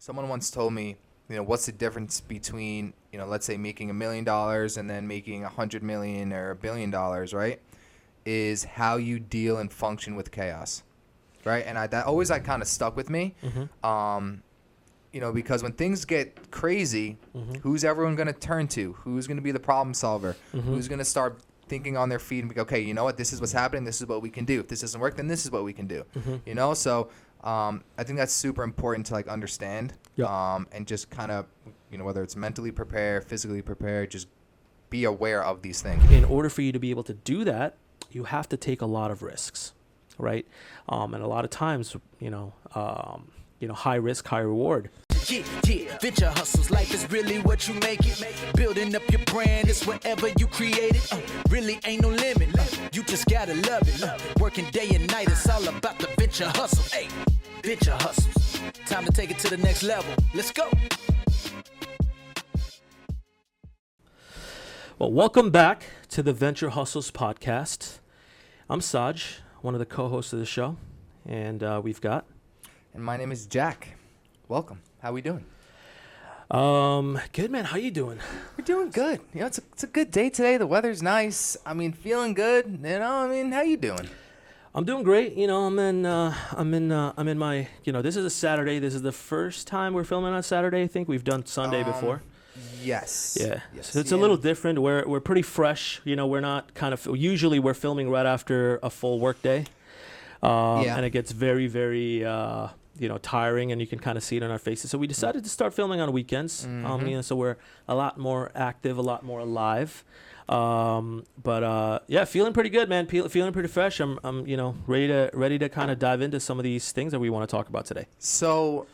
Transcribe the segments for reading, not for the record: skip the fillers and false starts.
Someone once told me, what's the difference between, let's say making $1 million and then making 100 million or $1 billion, right? Is how you deal and function with chaos, right? And that always kind of stuck with me, because when things get crazy, who's everyone going to turn to? Who's going to be the problem solver? Who's going to start thinking on their feet and be, okay, you know what? This is what's happening. This is what we can do. If this doesn't work, then this is what we can do. So I think that's super important to understand, and just kind of, whether it's mentally prepared, physically prepared, just be aware of these things. In order for you to be able to do that, you have to take a lot of risks, right? And a lot of times, high risk, high reward. Yeah, venture hustles, life is really what you make it. Building up your brand is whatever you create it. Really ain't no limit. You just gotta love it. Working day and night, it's all about the venture hustle. Hey, venture hustles. Time to take it to the next level. Let's go. Well, welcome back to the Venture Hustles podcast. I'm Saj, one of the co-hosts of the show, and we've got... And my name is Jack. Welcome. How we doing? Good, man. How you doing? We're doing good. It's a good day today. The weather's nice. Feeling good. How you doing? I'm doing great. I'm in my, this is a Saturday. This is the first time we're filming on Saturday. I think we've done Sunday before. Yes. Yeah. Yes. So it's a little different. We're pretty fresh. We're not usually we're filming right after a full work day. And it gets very, very, tiring, and you can kind of see it on our faces. So we decided to start filming on weekends. So we're a lot more active, a lot more alive. Feeling pretty good, man. Feeling pretty fresh. I'm ready to kind of dive into some of these things that we want to talk about today. So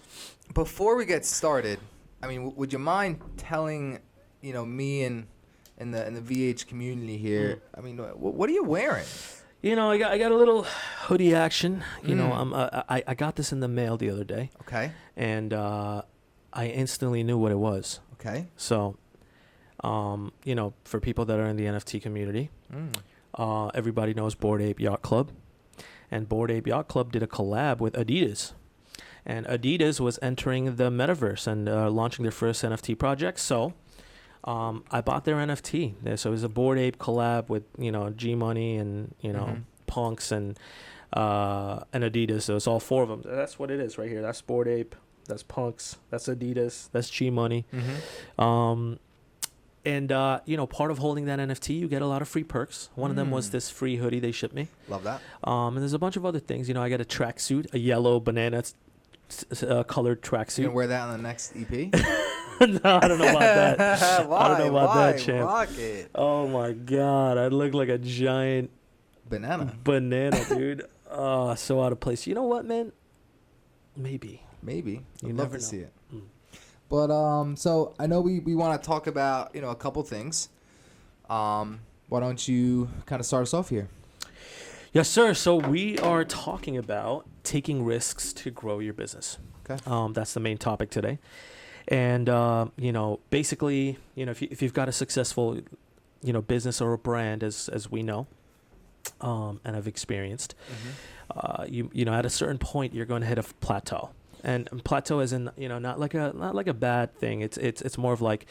before we get started, would you mind telling, me and in the VH community here, what are you wearing? I got a little hoodie action. I got this in the mail the other day. Okay. And I instantly knew what it was. Okay. So, for people that are in the NFT community, everybody knows Bored Ape Yacht Club. And Bored Ape Yacht Club did a collab with Adidas. And Adidas was entering the metaverse and launching their first NFT project. So I bought their NFT. So it was a Bored Ape collab with, G Money and, Punks and Adidas. So it's all four of them. That's what it is right here. That's Bored Ape. That's Punks. That's Adidas. That's G Money. Part of holding that NFT, you get a lot of free perks. One of them was this free hoodie they shipped me. Love that. And there's a bunch of other things. I got a tracksuit, a yellow banana colored tracksuit. You gonna wear that on the next EP? No, I don't know about that. Why? I don't know about Why? that, champ. Rock it. Oh my God, I look like a giant banana, dude. So out of place. You know what, man? Maybe. I'd love to see it. But so I know we want to talk about a couple things. Why don't you kind of start us off here? Yes, sir. So we are talking about taking risks to grow your business. Okay. That's the main topic today. And basically, if you've got a successful, business or a brand, as we know, and I've experienced, at a certain point you're going to hit a plateau. And plateau is in, not like a bad thing. It's more of like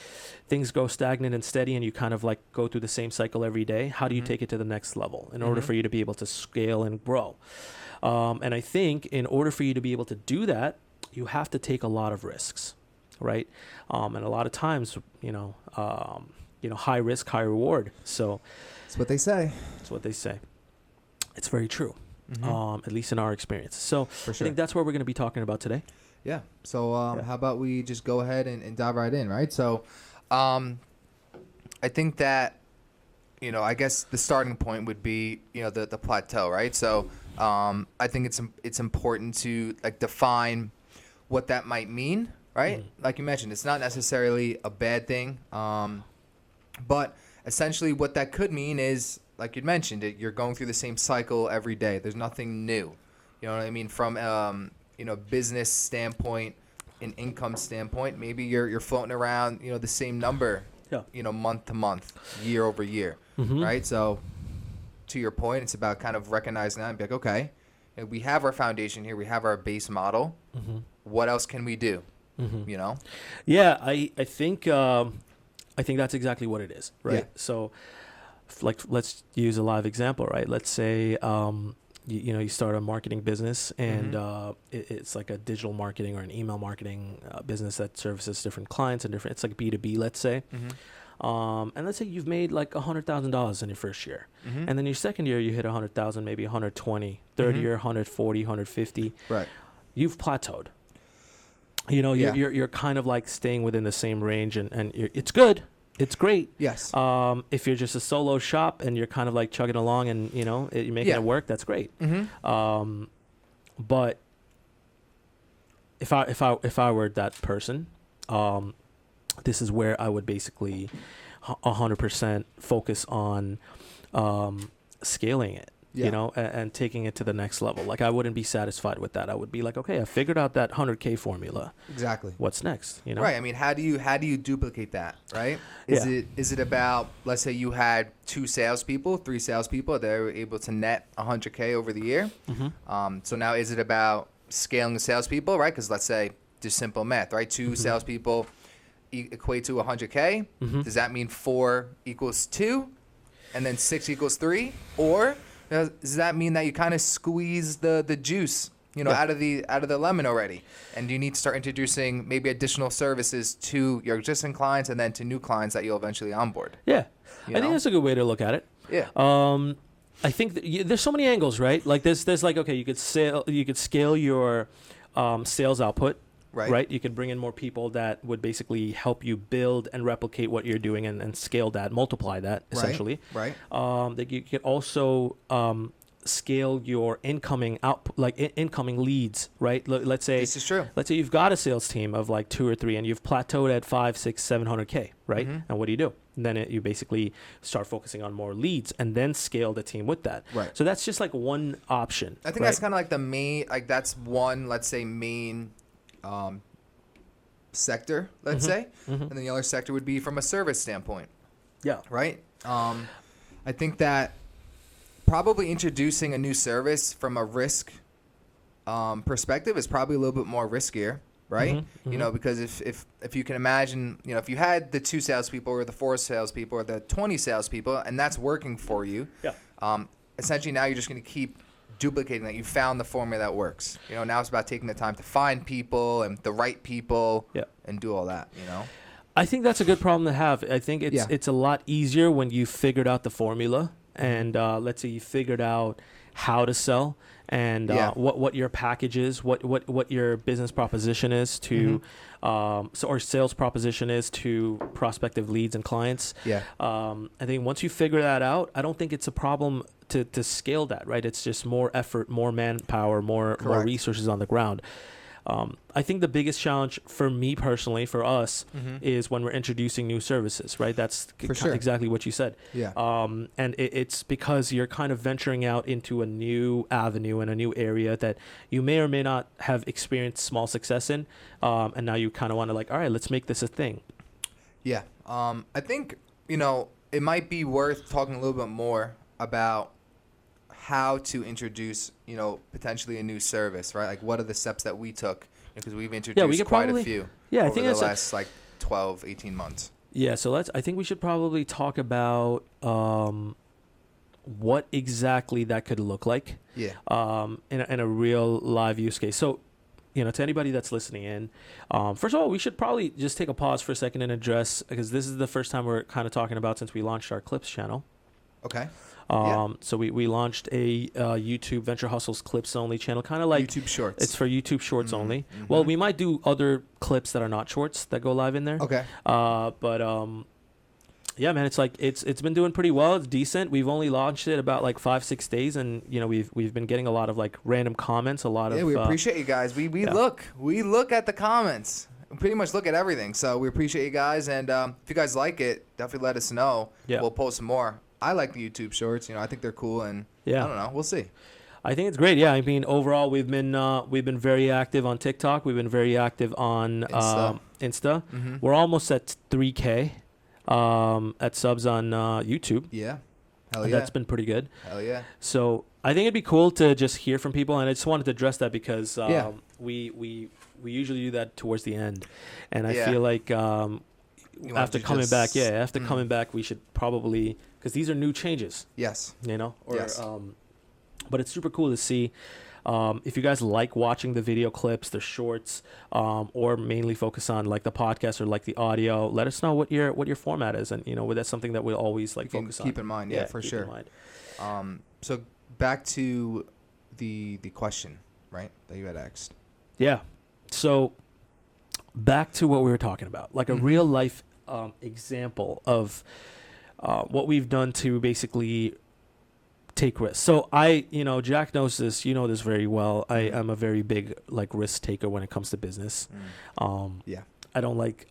things go stagnant and steady, and you kind of go through the same cycle every day. How do you take it to the next level in order for you to be able to scale and grow? And I think in order for you to be able to do that, you have to take a lot of risks, right? And a lot of times, high risk, high reward. So that's what they say. It's very true. At least in our experience. So For sure. I think that's what we're going to be talking about today. Yeah. So how about we just go ahead and dive right in, right? So I think that, I guess the starting point would be, the plateau, right? So I think it's important to define what that might mean, right? Like you mentioned, it's not necessarily a bad thing. But essentially what that could mean is, like you mentioned, you're going through the same cycle every day. There's nothing new. You know what I mean? From business standpoint, an income standpoint, maybe you're floating around, the same number, month to month, year over year, right? So to your point, it's about kind of recognizing that and be like, okay, we have our foundation here, we have our base model. What else can we do? You know? Yeah, I think that's exactly what it is, right? Yeah. So, like, let's use a live example, right? Let's say you start a marketing business, and it's like a digital marketing or an email marketing business that services different clients and different. It's like B2B, let's say. And let's say you've made like $100,000 in your first year, and then your second year you hit 100,000, maybe 120, third year 140, 150. Right. You've plateaued. You know, you're kind of like staying within the same range, and it's good. It's great. Yes. If you're just a solo shop and you're kind of like chugging along and, you're making it work, that's great. But if I were that person, this is where I would basically 100% focus on scaling it. And taking it to the next level. Like, I wouldn't be satisfied with that. I would be like, okay, I figured out that 100K formula. Exactly. What's next? Right. I mean, how do you duplicate that? Right. Is it about, let's say you had 3 salespeople, they were able to net 100K over the year. So now is it about scaling the salespeople? Right. Because let's say just simple math, right? 2 salespeople equate to 100K. Does that mean 4 equals 2 and then 6 equals 3? Or does that mean that you kind of squeeze the juice, out of the lemon already? And you need to start introducing maybe additional services to your existing clients and then to new clients that you'll eventually onboard. Yeah. I think that's a good way to look at it. Yeah. I think there's so many angles, right? Like there's like, okay, you could scale your sales output. Right. You can bring in more people that would basically help you build and replicate what you're doing and scale that, multiply that, essentially. Right. That you could also scale your incoming output, like incoming leads, right? Let's say this is true. Let's say you've got a sales team of like 2 or 3 and you've plateaued at 5, 6, 700K, right? And what do? And then you basically start focusing on more leads and then scale the team with that. Right. So that's just like one option. I think that's kind of like the main, like that's one, let's say, main sector, let's say, and then the other sector would be from a service standpoint. Yeah. Right. I think that probably introducing a new service from a risk perspective is probably a little bit more riskier, right? Because if you can imagine, if you had the 2 salespeople or the 4 salespeople or the 20 salespeople and that's working for you, essentially now you're just going to keep duplicating that. You found the formula that works. Now it's about taking the time to find people and the right people and do all that, I think that's a good problem to have. I think it's a lot easier when you figured out the formula and let's say you figured out how to sell and what your package is, what your business proposition is to or sales proposition is to prospective leads and clients. I think once you figure that out, I don't think it's a problem to scale that, right? It's just more effort, more manpower, more resources on the ground. I think the biggest challenge for me personally, for us, is when we're introducing new services, right? That's exactly what you said. And it's because you're kind of venturing out into a new avenue and a new area that you may or may not have experienced small success in. And now you kind of want to like, all right, let's make this a thing. Yeah. I think, it might be worth talking a little bit more about how to introduce, potentially a new service, right? Like, what are the steps that we took? Because we've introduced quite a few over the last, 12, 18 months. Yeah, so I think we should probably talk about what exactly that could look like in a real live use case. So, to anybody that's listening in, first of all, we should probably just take a pause for a second and address, because this is the first time we're kind of talking about since we launched our Clips channel. Okay. So we launched a YouTube Venture Hustles Clips only channel, kind of like YouTube Shorts. It's for YouTube Shorts only. Well, we might do other clips that are not shorts that go live in there. Okay. Yeah, man, it's like it's been doing pretty well. It's decent. We've only launched it about like 5-6 days, and we've been getting a lot of like random comments. We appreciate you guys. We look at the comments. We pretty much look at everything. So we appreciate you guys, and if you guys like it, definitely let us know. We'll post some more. I like the YouTube Shorts. I think they're cool, and I don't know. We'll see. I think it's great. Yeah, I mean, overall, we've been very active on TikTok. We've been very active on Insta. We're almost at 3K at subs on YouTube. Yeah, hell yeah. That's been pretty good. Hell yeah. So I think it'd be cool to just hear from people, and I just wanted to address that because we we usually do that towards the end, and I Yeah. feel like You want after to coming just- back, after coming back, we should probably, because these are new changes, Yes. or Yes. but it's super cool to see. If you guys like watching the video clips, the shorts, or mainly focus on like the podcast or like the audio, let us know what your format is, and that's something that we'll always like You can focus on. keep in mind. Yeah, for keep sure. in mind. So back to the question, right, that you had asked. Yeah. So back to what we were talking about, like a real life example of what we've done to basically take risks. So Jack knows this, you know this very well. I am a very big like risk taker when it comes to business. Yeah. I don't like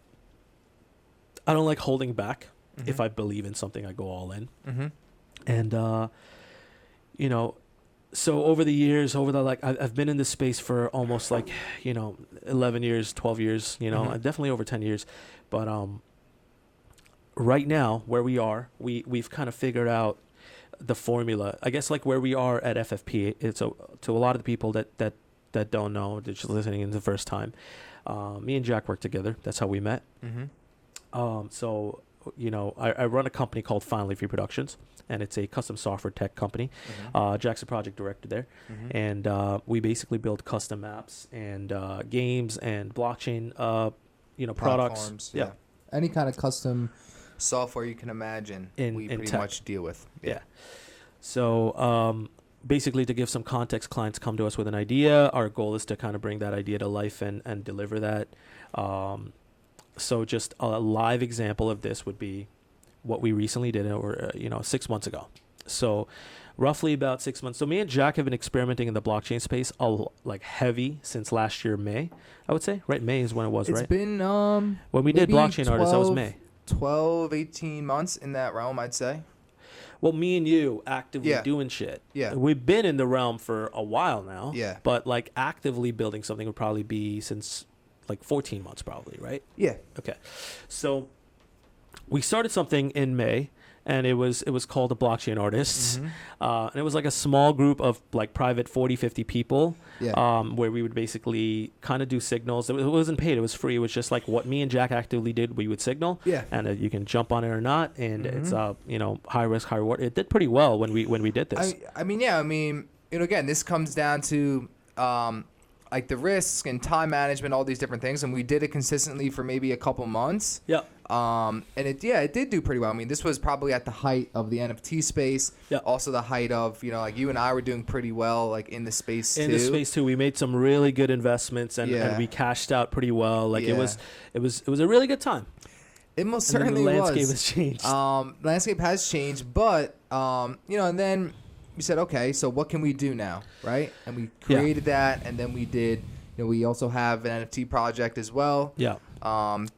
holding back. If I believe in something, I go all in. And so over the years, I've been in this space for almost 11 years, 12 years, definitely over 10 years. But right now, where we are, we've kind of figured out the formula. I guess like where we are at FFP, it's to a lot of the people that don't know, they're just listening in the first time. Me and Jack worked together. That's how we met. So I run a company called Finally Free Productions, and it's a custom software tech company. Jack's a project director there, and we basically build custom apps and games and blockchain, products. Platforms, yeah. Any kind of custom software you can imagine, we pretty tech. much deal with. Yeah. So basically, to give some context, clients come to us with an idea. Our goal is to kind of bring that idea to life and deliver that. So just a live example of this would be what we recently did over 6 months ago. So roughly about 6 months. So me and Jack have been experimenting in the blockchain space heavy since last year, May, I would say. Right? May is when it was, right? It's been when we did maybe Blockchain Artists, that was May. 12, 18 months in that realm, I'd say. Well, me and you actively doing shit. Yeah. We've been in the realm for a while now. Yeah. But like actively building something would probably be since like 14 months probably, right? Yeah. Okay. So we started something in May, and it was called the Blockchain Artists. And it was like a small group of like private 40, 50 people, where we would basically kind of do signals. It wasn't paid. It was free. It was just like what me and Jack actively did. We would signal, and you can jump on it or not. And it's high risk, high reward. It did pretty well when we did this. I mean, again, this comes down to like the risk and time management, all these different things, and we did it consistently for maybe a couple months. Yeah. And it did do pretty well. I mean, this was probably at the height of the NFT space. Yeah. Also the height of, like you and I were doing pretty well, like in the space too. In the space too, we made some really good investments, and we cashed out pretty well. Like it was a really good time. It most certainly was. The was. landscape has changed. Landscape has changed, but and then we said, okay, so what can we do now, right? And we created that, and then we did. We also have an NFT project as well. Yeah.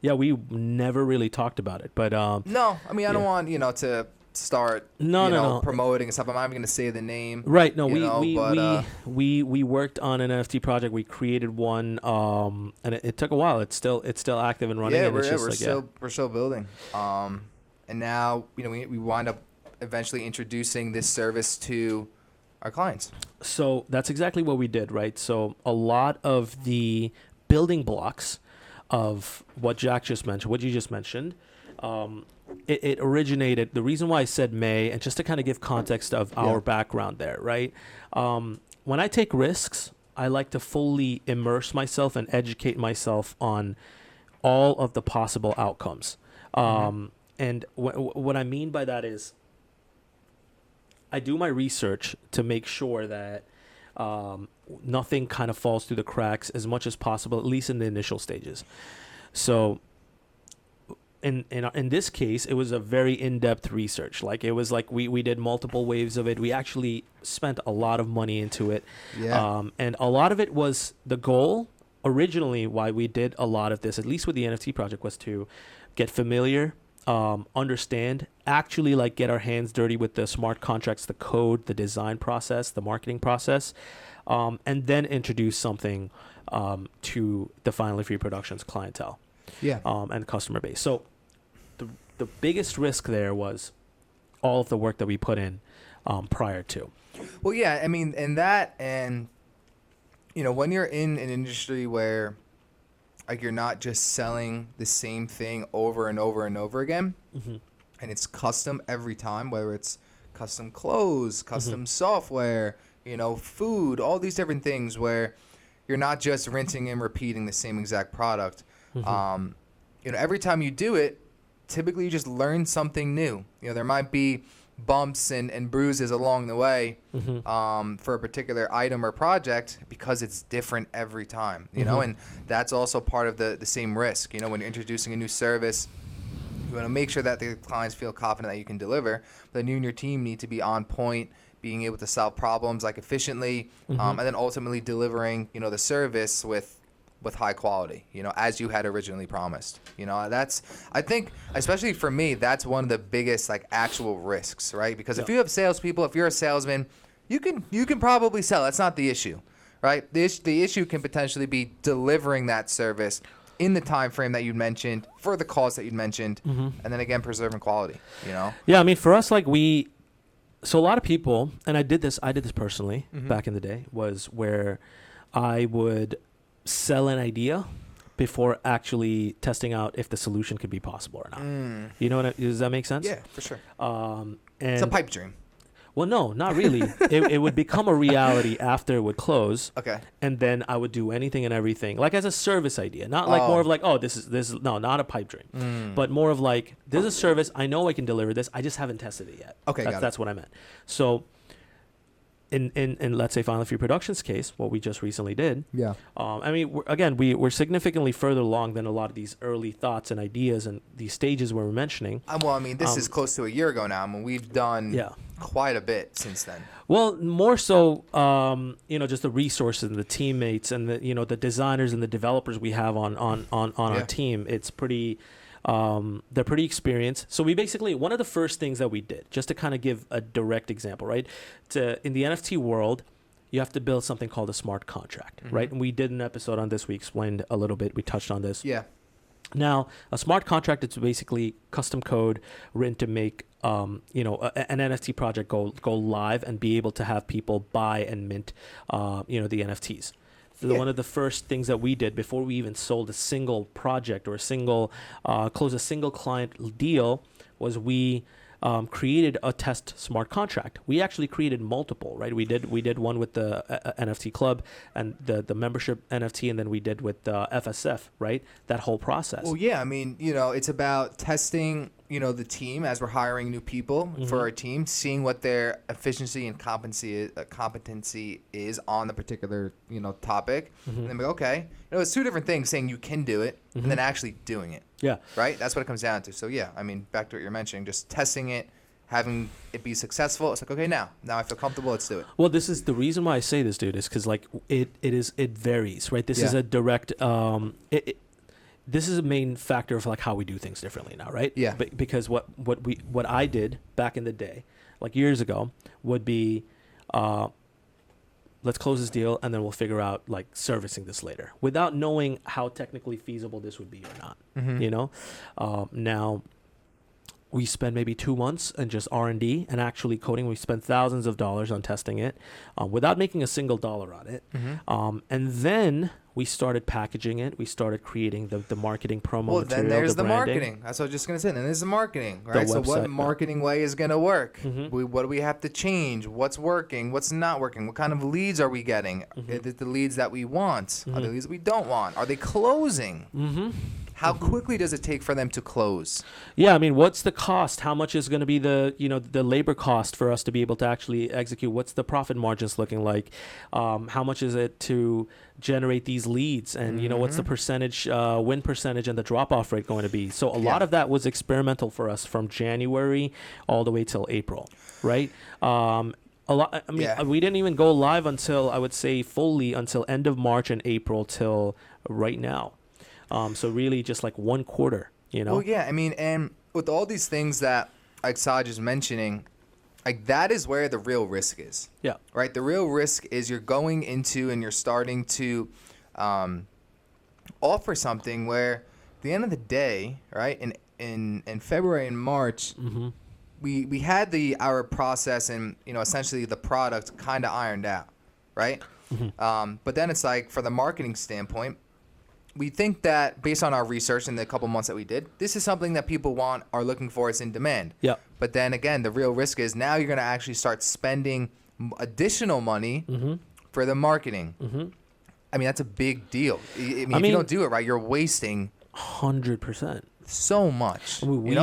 We never really talked about it, but no, I mean I don't want to start promoting and stuff. I'm not even going to say the name. Right. No, we worked on an NFT project. We created one, and it took a while. It's still active and running. Yeah, and we're still building. And now we wind up eventually introducing this service to our clients. So that's exactly what we did, right? So a lot of the building blocks of what Jack just mentioned, what you just mentioned, it originated. The reason why I said May, and just to kind of give context of our background there, right? When I take risks, I like to fully immerse myself and educate myself on all of the possible outcomes. And what I mean by that is I do my research to make sure that nothing kind of falls through the cracks as much as possible, at least in the initial stages. So in this case, it was a very in-depth research. Like it was like we did multiple waves of it. We actually spent a lot of money into it. Yeah. And a lot of it was the goal originally why we did a lot of this, at least with the NFT project, was to get familiar, understand, actually like get our hands dirty with the smart contracts, the code, the design process, the marketing process, and then introduce something to the Finally Free Productions clientele and customer base. So the biggest risk there was all of the work that we put in prior to. Well, yeah, I mean, and when you're in an industry where like you're not just selling the same thing over and over and over again, and it's custom every time, whether it's custom clothes, custom software, food, all these different things where you're not just rinsing and repeating the same exact product. Every time you do it, typically you just learn something new. There might be bumps and bruises along the way for a particular item or project because it's different every time, and that's also part of the same risk. When you're introducing a new service, you want to make sure that the clients feel confident that you can deliver, but then you and your team need to be on point, being able to solve problems like efficiently, and then ultimately delivering, the service with high quality, as you had originally promised. I think, especially for me, that's one of the biggest like actual risks, right? Because if you have salespeople, if you're a salesman, you can probably sell. That's not the issue, right? The issue can potentially be delivering that service in the time frame that you mentioned for the cost that you mentioned, and then again preserving quality. Yeah, I mean, for us, like so a lot of people, and I did this personally back in the day, was where I would sell an idea before actually testing out if the solution could be possible or not. Does that make sense? Yeah, for sure. And It's a pipe dream. Well, no, not really. It would become a reality after it would close. Okay. And then I would do anything and everything, like as a service idea, not like more of like, oh, this is no, not a pipe dream, but more of like, there's a service, I know I can deliver this, I just haven't tested it yet. Okay, that's what I meant. So in let's say Final Few Productions case, what we just recently did. Yeah. I mean, we're significantly further along than a lot of these early thoughts and ideas and these stages we were mentioning. Well, I mean, this is close to a year ago now. I mean, we've done quite a bit since then. Well, more so, just the resources and the teammates and the designers and the developers we have on our team. It's pretty. They're pretty experienced. So we basically, one of the first things that we did, just to kind of give a direct example, right? In the NFT world, you have to build something called a smart contract, right? And we did an episode on this. We explained a little bit. We touched on this. Yeah. Now, a smart contract is basically custom code written to make, an NFT project go live and be able to have people buy and mint, the NFTs. One of the first things that we did before we even sold a single project or closed a single client deal was we created a test smart contract. We actually created multiple, right? We did one with the NFT club and the membership NFT, and then we did with the FSF, right? That whole process. Well, yeah, I mean, it's about testing, the team as we're hiring new people for our team, seeing what their efficiency and competency is on the particular, topic. And then okay, it's two different things, saying you can do it and then actually doing it. Yeah. Right? That's what it comes down to. So, yeah, I mean, back to what you're mentioning, just testing it, having it be successful. It's like, okay, now I feel comfortable. Let's do it. Well, this is the reason why I say this, dude, is because like it varies, right? This is a direct, this is a main factor of like how we do things differently now, right? Yeah. Because what I did back in the day, like years ago, would be, let's close this deal and then we'll figure out like servicing this later, without knowing how technically feasible this would be or not. Now we spend maybe 2 months in just R&D and actually coding. We spent thousands of dollars on testing it without making a single dollar on it. And then we started packaging it. We started creating the marketing promo material. Well, then there's the branding. Marketing. That's what I was just going to say. Then there's the marketing, right? So what marketing way is going to work? What do we have to change? What's working? What's not working? What kind of leads are we getting? Are they the leads that we want? Are they leads that we don't want? Are they closing? How quickly does it take for them to close? Yeah, I mean, what's the cost? How much is going to be the labor cost for us to be able to actually execute? What's the profit margins looking like? How much is it to generate these leads? And, what's the percentage, win percentage and the drop-off rate going to be? So a lot of that was experimental for us from January all the way till April, right? We didn't even go live until, I would say, fully until end of March and April till right now. So really just like 1 quarter, Well, yeah, I mean, and with all these things that like Saj is mentioning, like that is where the real risk is. Yeah. Right? The real risk is you're going into and you're starting to offer something where at the end of the day, right, in February and March, we had our process and, essentially the product kind of ironed out, right? But then it's like for the marketing standpoint, we think that based on our research in the couple months that we did, this is something that people want, are looking for, it's in demand. Yeah. But then again, the real risk is now you're going to actually start spending additional money for the marketing. I mean, that's a big deal. I mean, if you don't do it right, you're wasting 100%. so much. We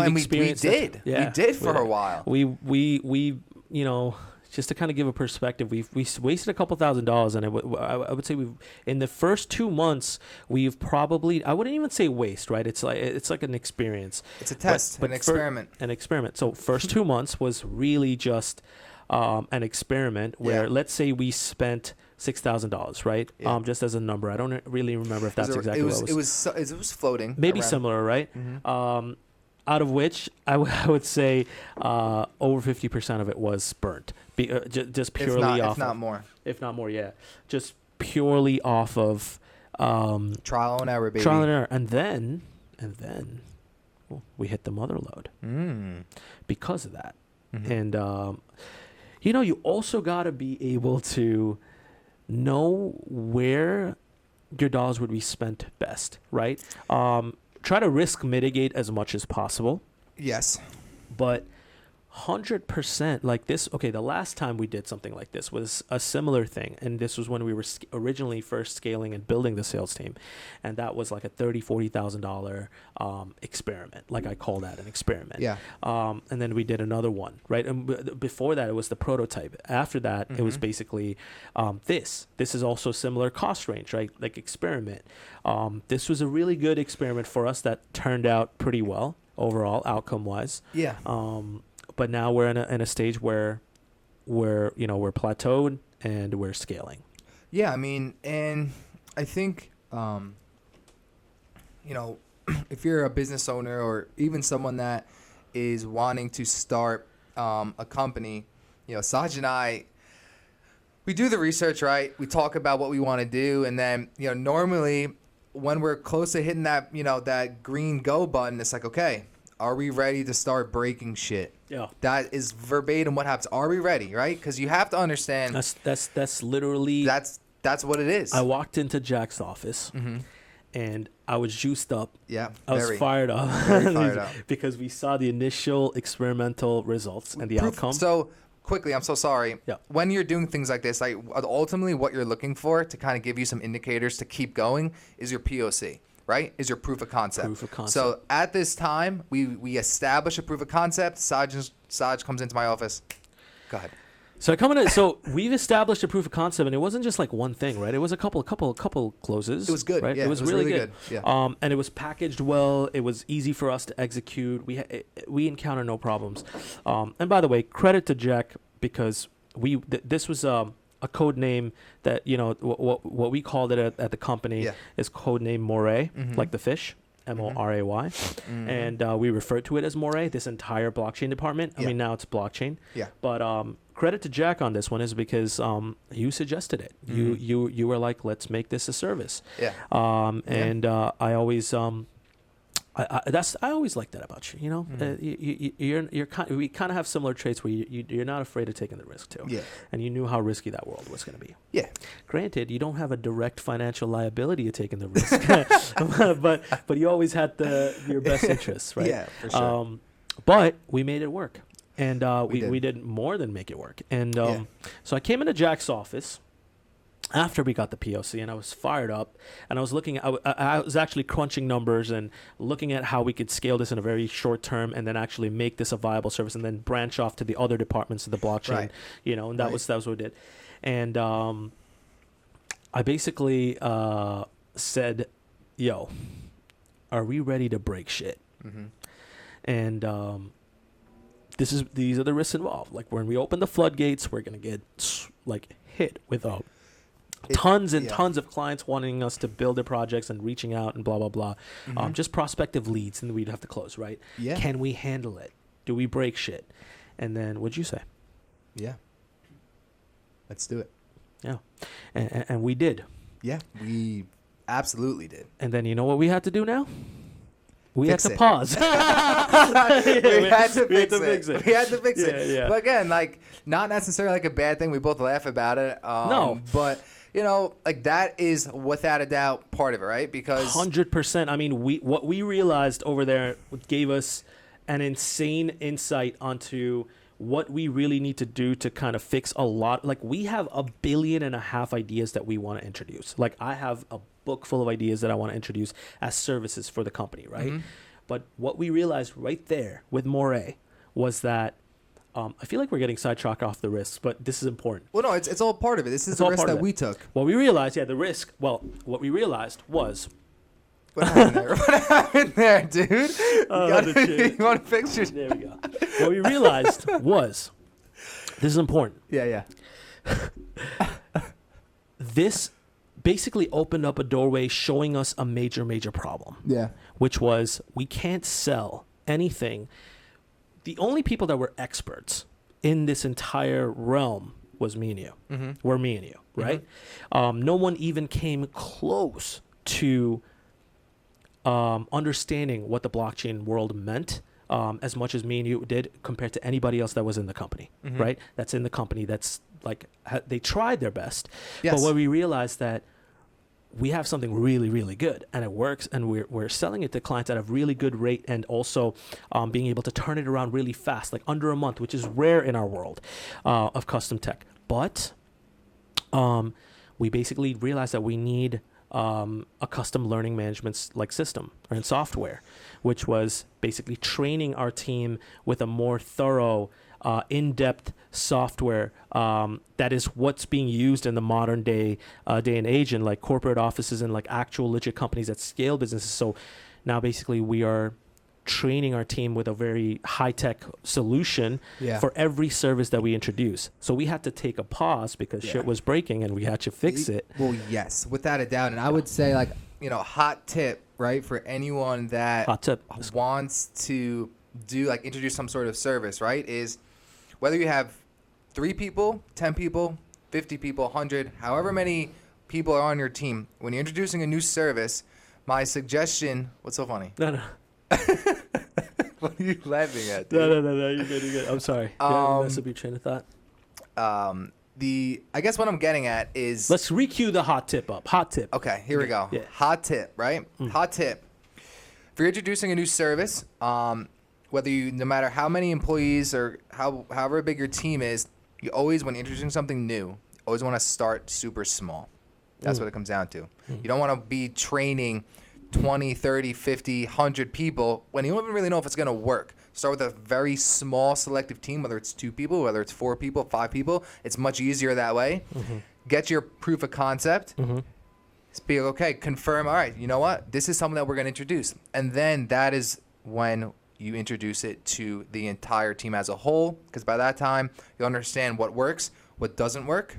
did. Yeah. We did for a while. We you know, just to kind of give a perspective, we wasted a couple $1,000s, and I would say we've in the first 2 months we've probably, I wouldn't even say waste, right? It's like an experience. It's a test, an experiment. An experiment. So first 2 months was really just an experiment where let's say we spent $6,000, right? Yeah. Just as a number. I don't really remember if that's exactly what it was. It was floating. Maybe around. similar, right? Out of which I would say over 50% of it was burnt, just purely off. If not more. If not more, yeah. Just purely off of trial and error, baby. Trial and error, and then we hit the mother load because of that. And you know, you also got to be able to know where your dollars would be spent best, right? Try to risk mitigate as much as possible. Yes. But 100% like this. Okay, the last time we did something like this was a similar thing. And this was when we were originally first scaling and building the sales team. And that was like a $30,000-$40,000 experiment. Like I call that an experiment. Yeah. And then we did another one, right? And before that, it was the prototype. After that, it was basically this. This is also similar cost range, right? Like experiment. This was a really good experiment for us that turned out pretty well overall, outcome-wise. Yeah. But now we're in a stage where we're plateaued and we're scaling. Yeah, I mean, and I think, if you're a business owner or even someone that is wanting to start a company, Saj and I, we do the research, right? We talk about what we want to do, and then, normally when we're close to hitting that, that green go button, it's like, okay, are we ready to start breaking shit? Yeah. That is verbatim what happens. Are we ready, right? Because you have to understand. That's literally. That's what it is. I walked into Jack's office, and I was juiced up. Yeah. I was fired up. Very fired up. Because we saw the initial experimental results and the outcome. So quickly, I'm so sorry. Yeah. When you're doing things like this, like ultimately what you're looking for to kind of give you some indicators to keep going is your POC. Right? Is your proof of concept. Proof of concept. So at this time, we establish a proof of concept. Saj comes into my office. Go ahead. So we've established a proof of concept, and it wasn't just like one thing, right? It was a couple closes. It was good. Right? Yeah, it was really good. Yeah. And it was packaged well. It was easy for us to execute. We encountered no problems. And by the way, credit to Jack because this was a code name that what we called it at the company is code name Moray, like the fish, Moray, and we referred to it as Moray. This entire blockchain department. I mean, now it's blockchain. Yeah. But credit to Jack on this one is because you suggested it. You were like, let's make this a service. Yeah. And I always I always like that about you. We kind of have similar traits where you're not afraid of taking the risk too. Yeah. And you knew how risky that world was going to be. Yeah. Granted, you don't have a direct financial liability of taking the risk, but you always had your best interests, right? Yeah, for sure. But we made it work, and we did more than make it work. And so I came into Jack's office after we got the POC, and I was fired up, and I was I was actually crunching numbers and looking at how we could scale this in a very short term and then actually make this a viable service and then branch off to the other departments of the blockchain, right. And that was what we did. And I basically said, yo, are we ready to break shit? And these are the risks involved. Like when we open the floodgates, we're going to get like hit with tons and tons of clients wanting us to build their projects and reaching out and blah, blah, blah. Just prospective leads, and we'd have to close, right? Yeah. Can we handle it? Do we break shit? And then what'd you say? Yeah. Let's do it. Yeah. And we did. Yeah, we absolutely did. And then you know what we had to do now? We Fix had to it. pause. We had to fix it. We had to fix it. Yeah. But again, like, not necessarily like a bad thing. We both laugh about it. No. But you know, like that is without a doubt part of it, right? Because 100%. I mean, what we realized over there gave us an insane insight onto what we really need to do to kind of fix a lot. Like, we have 1.5 billion ideas that we want to introduce. Like, I have a book full of ideas that I want to introduce as services for the company, right? But what we realized right there with Moray was that I feel like we're getting sidetracked off the risks, but this is important. well, no, it's all part of it. This is the risk that we took. What we realized, the risk. Well, what we realized was. What happened there? What happened there, dude? You want to fix your... There we go. What we realized was, this is important. Yeah. This basically opened up a doorway showing us a major problem. Yeah. Which was, we can't sell anything. The only people that were experts in this entire realm was me and you. Were me and you, right? No one even came close to understanding what the blockchain world meant as much as me and you did compared to anybody else that was in the company, right? That's in the company. That's like, they tried their best. Yes. But what we realized that we have something really good and it works, and we're selling it to clients at a really good rate, and also being able to turn it around really fast, like under a month, which is rare in our world of custom tech. But we basically realized that we need a custom learning management like system and software, which was basically training our team with a more thorough, in-depth software that is what's being used in the modern day and age in like corporate offices and like actual legit companies that scale businesses. So now basically we are training our team with a very high-tech solution for every service that we introduce. So we had to take a pause because shit was breaking and we had to fix it. Well, yes, without a doubt. And I would say, like, you know, hot tip, right, for anyone that wants to do, like, introduce some sort of service, right, is whether you have 3 people, 10 people, 50 people, 100, however many people are on your team, when you're introducing a new service, my suggestion, what's so funny? No. What are you laughing at, dude? No, you're good. I'm sorry. Mess up your train of thought. I guess what I'm getting at is... Let's re-cue the hot tip up. Hot tip. Okay, here we go. Yeah. Hot tip, right? Hot tip. If you're introducing a new service, whether you, no matter how many employees or however big your team is, you always, when introducing something new, always want to start super small. That's what it comes down to. You don't want to be training 20, 30, 50, 100 people when you don't even really know if it's going to work. Start with a very small selective team, whether it's 2 people, whether it's 4 people, 5 people. It's much easier that way. Get your proof of concept. Be okay, confirm, all right, you know what? This is something that we're going to introduce. And then that is when you introduce it to the entire team as a whole, because by that time, you'll understand what works, what doesn't work.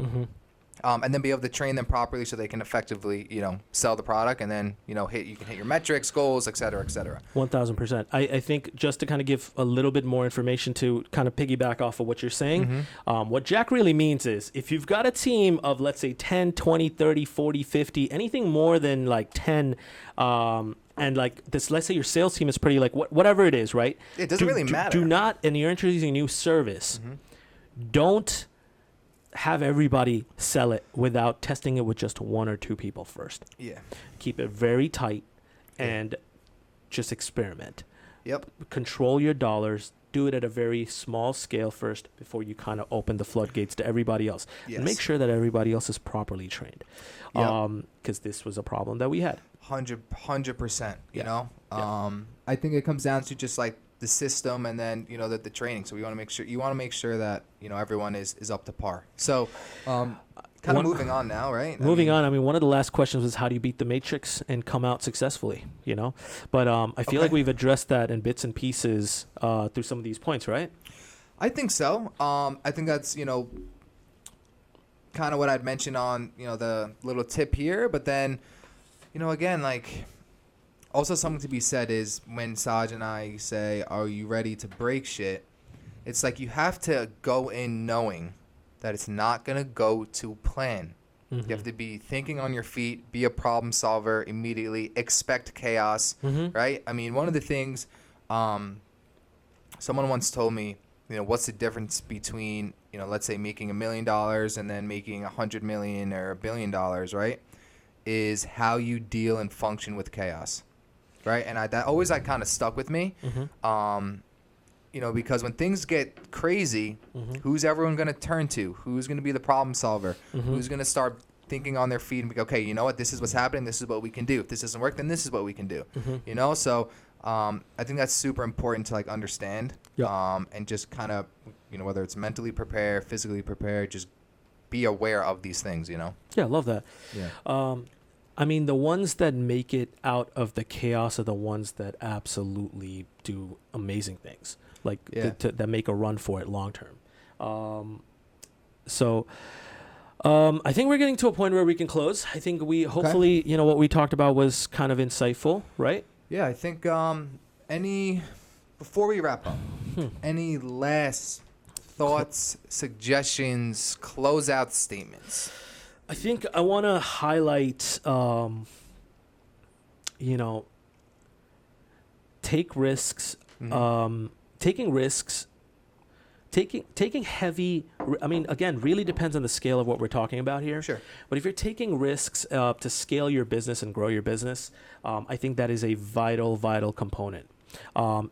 And then be able to train them properly so they can effectively, you know, sell the product, and then, you know, you can hit your metrics, goals, et cetera, et cetera. 1,000%. I think just to kind of give a little bit more information to kind of piggyback off of what you're saying, what Jack really means is if you've got a team of, let's say, 10, 20, 30, 40, 50, anything more than like 10, and like this, let's say your sales team is pretty like whatever it is, right? It doesn't really matter. Do not, and you're introducing a new service, don't have everybody sell it without testing it with just 1 or 2 people first. Yeah. Keep it very tight and just experiment. Yep. Control your dollars. Do it at a very small scale first before you kind of open the floodgates to everybody else. Yes. And make sure that everybody else is properly trained. Because this was a problem that we had. 100%, you know? I think it comes down to just like the system and then, you know, the training. So you want to make sure that, you know, everyone is up to par. So kind of moving on now, right? Moving on. I mean, one of the last questions was how do you beat the matrix and come out successfully, you know? But I feel like we've addressed that in bits and pieces through some of these points, right? I think so. I think that's, you know, kind of what I'd mentioned on, you know, the little tip here. But then, you know, again, like, also something to be said is when Saj and I say, are you ready to break shit? It's like you have to go in knowing that it's not going to go to plan. You have to be thinking on your feet, be a problem solver immediately, expect chaos, right? I mean, one of the things someone once told me what's the difference between, let's say making $1 million and then making 100 million or $1 billion, right? Is how you deal and function with chaos, right? And that always kind of stuck with me, because when things get crazy, who's everyone going to turn to? Who's going to be the problem solver? Who's going to start thinking on their feet and be, okay, you know what? This is what's happening. This is what we can do. If this doesn't work, then this is what we can do. So I think that's super important to understand, and just kind of, whether it's mentally prepared, physically prepared, just be aware of these things, Yeah, I love that. Yeah. I mean, the ones that make it out of the chaos are the ones that absolutely do amazing things, that make a run for it long term. I think we're getting to a point where we can close. I think hopefully, what we talked about was kind of insightful, right? Yeah, I think before we wrap up, any last thoughts, suggestions, closeout statements? I think I want to highlight, take risks, taking risks, taking heavy, again, really depends on the scale of what we're talking about here. Sure. But if you're taking risks to scale your business and grow your business, I think that is a vital component.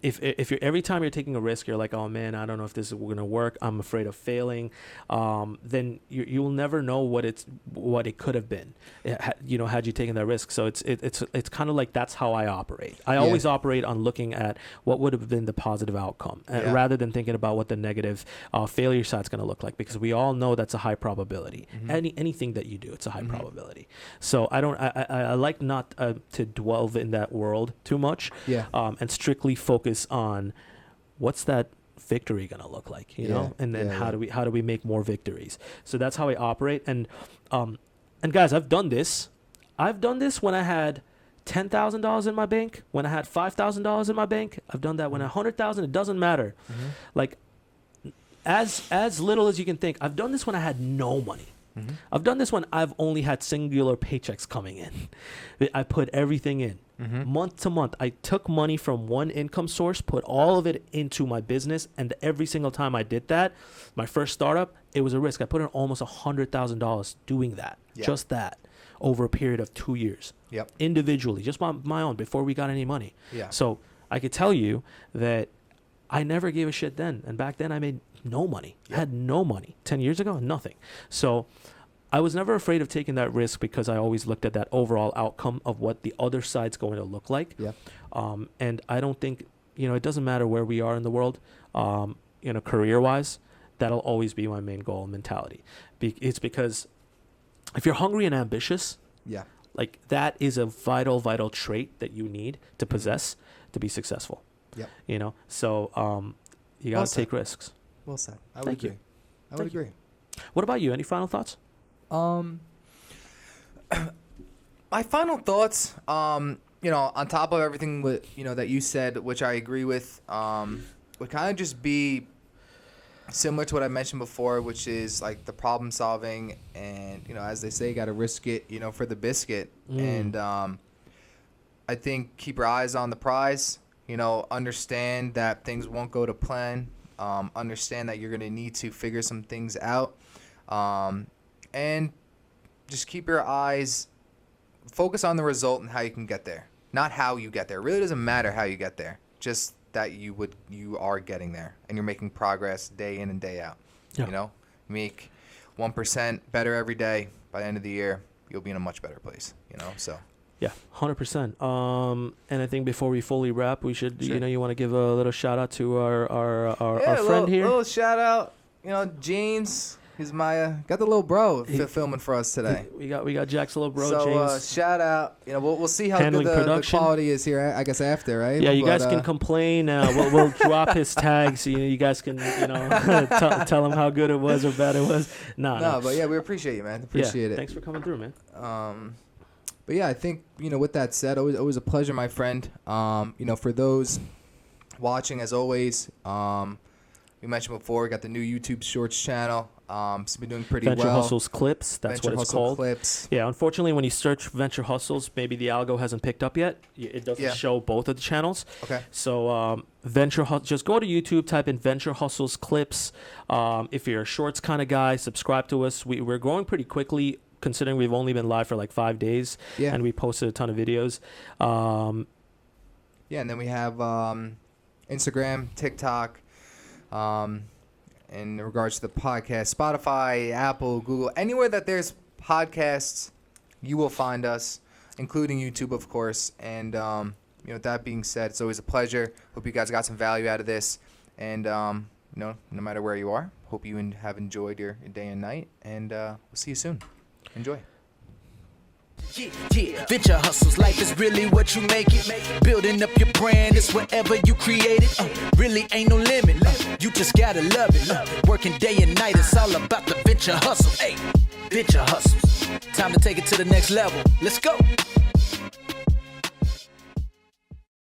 If you're every time you're taking a risk, you're like, oh man, I don't know if this is going to work, I'm afraid of failing, then you will never know what it could have been, had you taken that risk. So it's kind of like, that's how I operate. I always operate on looking at what would have been the positive outcome, rather than thinking about what the negative failure side's going to look like, because we all know that's a high probability. Anything that you do, it's a high probability. So I like not to dwell in that world too much, and strictly focus on what's that victory going to look like, and then how do we make more victories. So that's how I operate. And guys, I've done this when I had $10,000 in my bank, when I had $5,000 in my bank. I've done that when $100,000, it doesn't matter. Like as little as you can think. I've done this when I had no money. I've done this when I've only had singular paychecks coming in. I put everything in. Month to month, I took money from one income source, put all of it into my business, and every single time I did that, my first startup, it was a risk. I put in almost $100,000 doing that, just that, over a period of 2 years, individually, just my own, before we got any money. So I could tell you that I never gave a shit then, and back then I made no money. I had no money. 10 years ago, nothing. So I was never afraid of taking that risk, because I always looked at that overall outcome of what the other side's going to look like. And I don't think, it doesn't matter where we are in the world, career-wise, that'll always be my main goal and mentality. It's because if you're hungry and ambitious, like that is a vital trait that you need to possess to be successful. So you got to take risks. Well said. I would agree. I would agree. What about you? Any final thoughts? My final thoughts, on top of everything that you said, which I agree with, would kind of just be similar to what I mentioned before, which is like the problem solving, and as they say, got to risk it, for the biscuit. And I think keep your eyes on the prize. Understand that things won't go to plan. Understand that you're going to need to figure some things out. And just keep your eyes, focus on the result and how you can get there. Not how you get there. It really doesn't matter how you get there. Just that you are getting there and you're making progress day in and day out. Make 1% better every day. By the end of the year, you'll be in a much better place, so. Yeah, 100%. And I think before we fully wrap, we should, you want to give a little shout out to our friend here. Little shout out, James. He's my got the little bro filming for us today. We got Jack's little bro, so, James. Shout out. We'll see how good the quality is here. I guess after, right? Yeah, you guys can complain. We'll drop his tags. So, you guys can tell him how good it was or bad it was. No, but yeah, we appreciate you, man. Appreciate it. Thanks for coming through, man. But yeah, I think with that said, always a pleasure, my friend. For those watching, as always, we mentioned before, we got the new YouTube Shorts channel. It's been doing pretty Venture well. Hustles Clips, that's Venture what it's Hustle called. Clips. Yeah, unfortunately, when you search Venture Hustles, maybe the algo hasn't picked up yet. It doesn't show both of the channels. Okay. So just go to YouTube, type in Venture Hustles Clips. If you're a shorts kind of guy, subscribe to us. We're growing pretty quickly, considering we've only been live for like 5 days, and we posted a ton of videos. Yeah, and then we have Instagram, TikTok. In regards to the podcast, Spotify, Apple, Google, anywhere that there's podcasts, you will find us, including YouTube, of course. And with that being said, it's always a pleasure. Hope you guys got some value out of this. And no matter where you are, hope you have enjoyed your day and night. And we'll see you soon. Enjoy. Yeah, venture hustles, life is really what you make it. Building up your brand is whatever you create it. Really ain't no limit. You just gotta love it. Working day and night, it's all about the venture hustle. Hey, venture hustles. Time to take it to the next level. Let's go.